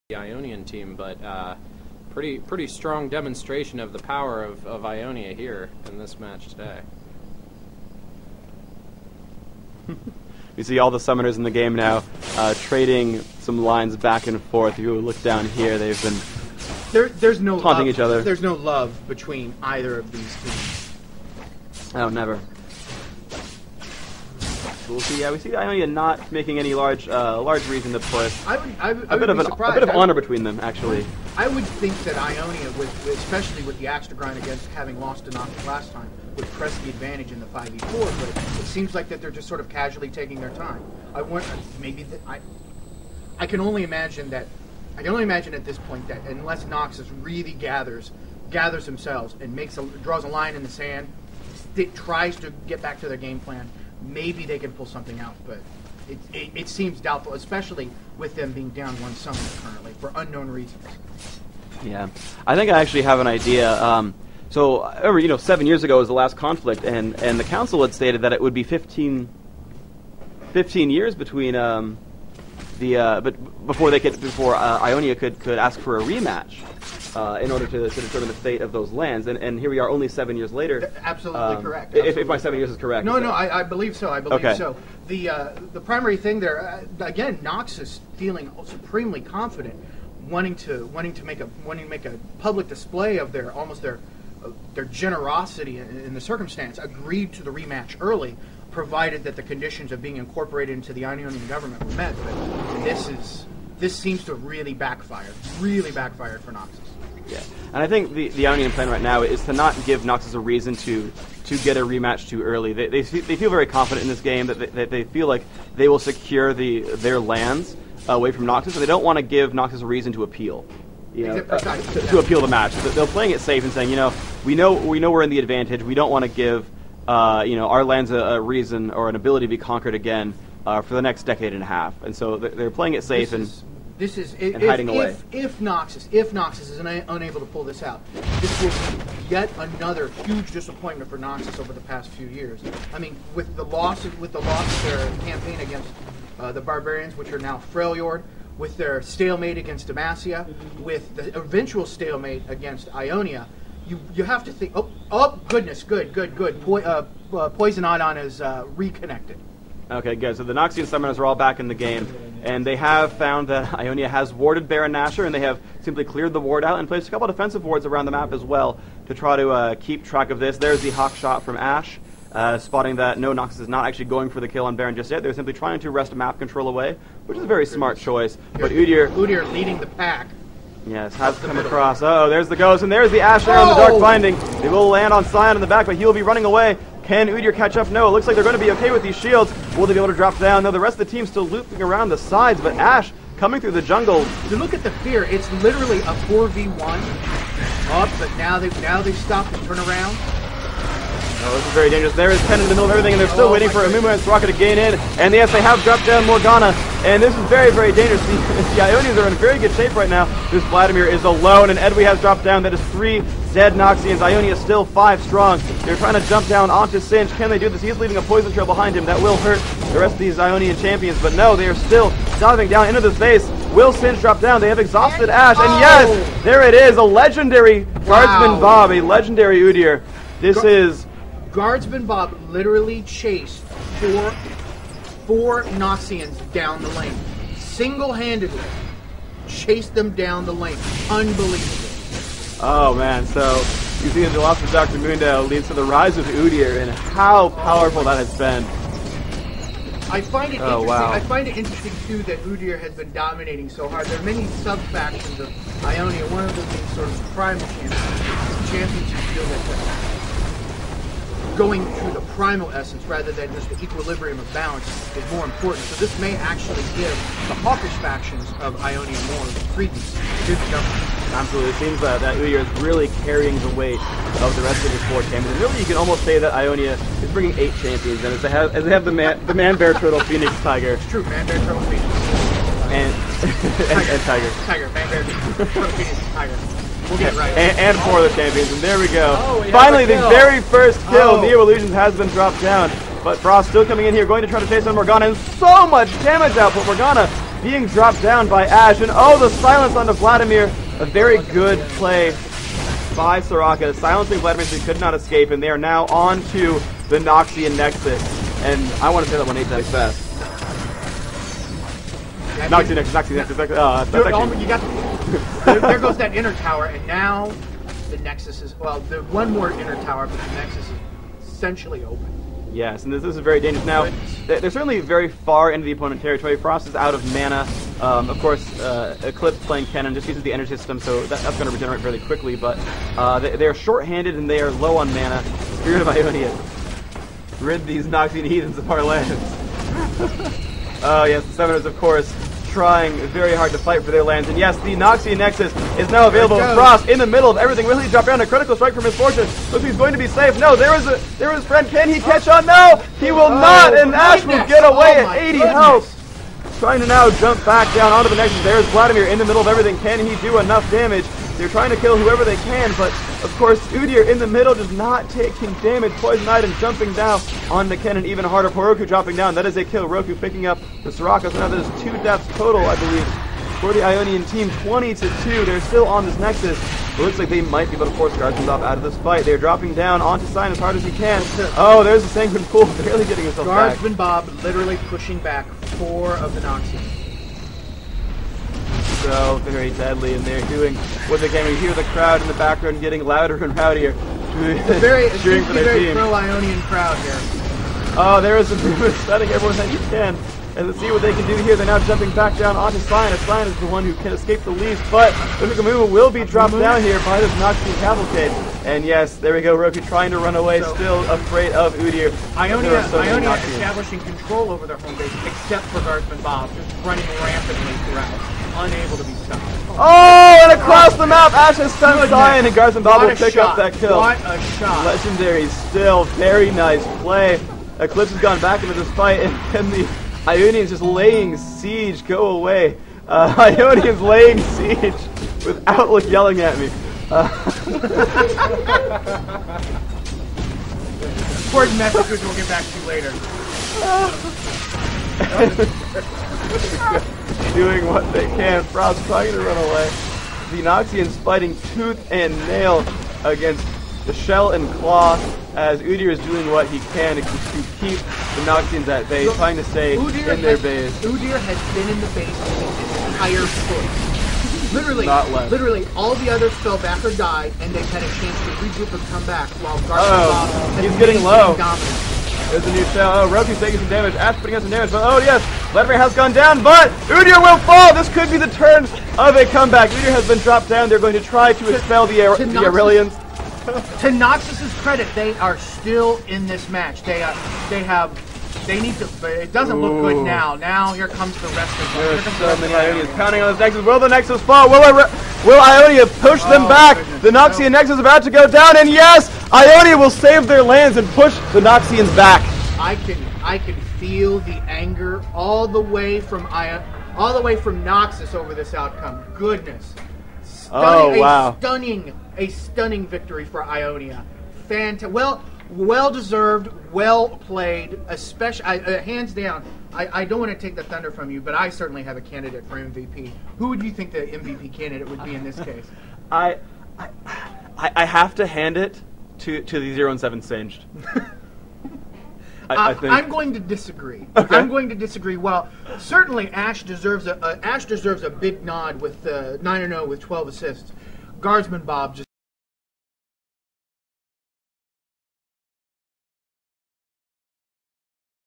the Ionian team, but pretty strong demonstration of the power of Ionia here in this match today. We see all the summoners in the game now trading some lines back and forth. If you look down here, they've been there's no taunting love, each other. There's no love between either of these teams. Oh, never. We'll see. Yeah, we see Ionia not making any large reason to push. A bit of honor between them, actually. I would think that Ionia, especially with the axe to grind against having lost to Noxus last time, would press the advantage in the 5v4. But it seems like that they're just sort of casually taking their time. I can only imagine that. I can only imagine at this point that unless Noxus really gathers themselves and draws a line in the sand, tries to get back to their game plan, maybe they can pull something out, but it seems doubtful, especially with them being down one summoner currently for unknown reasons. Yeah, I think I actually have an idea. So I remember, 7 years ago was the last conflict, and the council had stated that it would be 15 years between before Ionia could ask for a rematch. In order to determine the fate of those lands, and here we are, only 7 years later. Absolutely correct. If my 7 years is correct. No, I believe so. I believe so. The primary thing there, again, Noxus feeling supremely confident, wanting to make a public display of their generosity in the circumstance, agreed to the rematch early, provided that the conditions of being incorporated into the Ionian government were met. But this seems to have really backfired for Noxus. Yeah, and I think the Ionian plan right now is to not give Noxus a reason to get a rematch too early. They feel very confident in this game that they feel like they will secure their lands away from Noxus, and they don't want to give Noxus a reason to appeal. To appeal the match. They're playing it safe and saying, we know we're in the advantage. We don't want to give our lands a reason or an ability to be conquered again for the next decade and a half. And so they're playing it safe and hiding away. If Noxus is unable to pull this out, this will be yet another huge disappointment for Noxus over the past few years. I mean, with the loss of their campaign against the Barbarians, which are now Freljord, with their stalemate against Demacia, with the eventual stalemate against Ionia, you have to think. Oh goodness, good. Poison Ion is reconnected. Okay, good. So the Noxian summoners are all back in the game, and they have found that Ionia has warded Baron Nashor, and they have simply cleared the ward out and placed a couple of defensive wards around the map as well to try to keep track of this. There's the hawk shot from Ash, spotting that no, Noxus is not actually going for the kill on Baron just yet. They're simply trying to wrest map control away, which is a very smart choice. But Udyr leading the pack. Yes, has come across. Oh, there's the ghost, and there's the Ash there on the Dark Binding. They will land on Scion in the back, but he will be running away. Can Udyr catch up? No, it looks like they're going to be okay with these shields. Will they be able to drop down? No, the rest of the team's still looping around the sides, but Ash coming through the jungle. To look at the fear, it's literally a 4v1. But now they've stopped and turn around. Oh, this is very dangerous. There is 10 in the middle of everything, and they're still waiting for Amumu and Soraka to gain in. And yes, they have dropped down Morgana, and this is very, very dangerous. The Ionians are in very good shape right now. This Vladimir is alone, and Edwy has dropped down. That is 3 dead Noxians. Ionia is still 5 strong. They're trying to jump down onto Singe. Can they do this? He's leaving a poison trail behind him. That will hurt the rest of these Ionian champions, but no, they are still diving down into the space. Will Singe drop down? They have exhausted Ash, and yes, there it is, a legendary Guardsman Bob, a legendary Udyr. This is... Guardsman Bob literally chased four Noxians down the lane. Single-handedly chased them down the lane. Unbelievable. Oh man, so you see the loss of Dr. Mundo leads to the rise of Udyr and how powerful that has been. I find it interesting. Wow. I find it interesting too that Udyr has been dominating so hard. There are many sub-factions of Ionia, one of them being sort of primal champions who feel that going through the primal essence rather than just the equilibrium of balance is more important. So this may actually give the hawkish factions of Ionia more credence to the government. Absolutely. It seems that Udyr is really carrying the weight of the rest of his 4 champions. And really, you can almost say that Ionia is bringing 8 champions, and as they have the man, bear, turtle, phoenix, tiger. It's true, man, bear, turtle, phoenix. And tiger. Tiger, man, bear, turtle, phoenix, tiger. We'll get it right. And 4 of the champions, and there we go. Finally, the very first kill. Neo Illusions has been dropped down, but Frost still coming in here, going to try to chase on Morgana, and so much damage output. Morgana being dropped down by Ash, and oh, the silence onto Vladimir. A very good play by Soraka, silencing Vladimir so he could not escape, and they are now on to the Noxian Nexus. And I want to say that one ain't that fast. Noxian Nexus. That's actually... You got there goes that inner tower, and now the Nexus is, well, there's one more inner tower, but the Nexus is essentially open. Yes, and this is very dangerous. Now, they're certainly very far into the opponent territory. Frost is out of mana. Of course, Eclipse playing Cannon just uses the energy system, so that's going to regenerate fairly quickly. But they're short-handed and they are low on mana. Spirit of Ionia, rid these Noxian heathens of our lands. Oh yes, the Summoners, of course, trying very hard to fight for their lands. And yes, the Noxian Nexus is now available. Frost in the middle of everything. Will he drop down a critical strike from Misfortune? Looks like he's going to be safe. No, there is friend. Can he catch on? No, he will not. And Ash will get away at 80 health. Trying to now jump back down onto the Nexus. There's Vladimir in the middle of everything. Can he do enough damage? They're trying to kill whoever they can, but of course Udyr in the middle does not taking damage. Poison Item jumping down on the cannon even harder. Roku dropping down. That is a kill. Roku picking up the Soraka. So now that is 2 deaths total, I believe, for the Ionian team. 20-2. They're still on this Nexus. It looks like they might be able to force Guardsman out of this fight. They're dropping down onto Sign as hard as he can. Oh, there's the Sanguine Pool barely getting himself back. Guardsman Bob literally pushing back 4 of the Noxians. So very deadly, and they're doing what they can. We hear the crowd in the background getting louder and rowdier, cheering for their team. Pro-Ionian crowd here. Oh, there is a movement setting everyone that you can. And let's see what they can do here. They're now jumping back down onto Sign. Sign is the one who can escape the least, but Umagamuma will be dropped down here by this Noxian cavalcade. And yes, there we go. Roku trying to run away, still afraid of Udyr. Ionia establishing control over their home base, except for Guardsman Bob, just running rampantly throughout, unable to be stopped. Oh, and across the map, Ash has stunned Sign, and Guardsman Bob will pick up that kill. What a shot. Legendary still. Very nice play. Eclipse has gone back into this fight, and the Ionians just laying siege. Go away. Ionians laying siege with Outlook yelling at me. Important messages we'll get back to later. Doing what they can. Frost trying to run away. The Noxians fighting tooth and nail against the Shell and Claw, as Udyr is doing what he can to keep the Noxians at bay, trying to stay in their base. Udyr has been in the base the entire fight. Literally, all the others fell back or died, and they've had a chance to regroup and come back, while Guardsman he's getting low. There's a new shell. Oh, Roku's taking some damage. Ash putting out some damage, but oh yes, Vladimir has gone down, but Udyr will fall! This could be the turn of a comeback. Udyr has been dropped down. They're going to try to expel the Aurelians. To Noxus's credit, they are still in this match. They need to. It doesn't look good now. Now here comes the rest of them. There's so many Ionians pounding on this Nexus. Will the Nexus fall? Will Ionia push them back? The Noxian Nexus is about to go down, and yes, Ionia will save their lands and push the Noxians back. I can feel the anger all the way from Noxus over this outcome. Goodness. Wow. A stunning victory for Ionia. Well deserved, well played, especially hands down. I don't want to take the thunder from you, but I certainly have a candidate for MVP. Who would you think the MVP candidate would be in this case? I have to hand it to the 0-7 Singed. I think. I'm going to disagree. Okay. I'm going to disagree. Well, certainly Ash deserves a big nod with 9-0 with 12 assists. Guardsman Bob just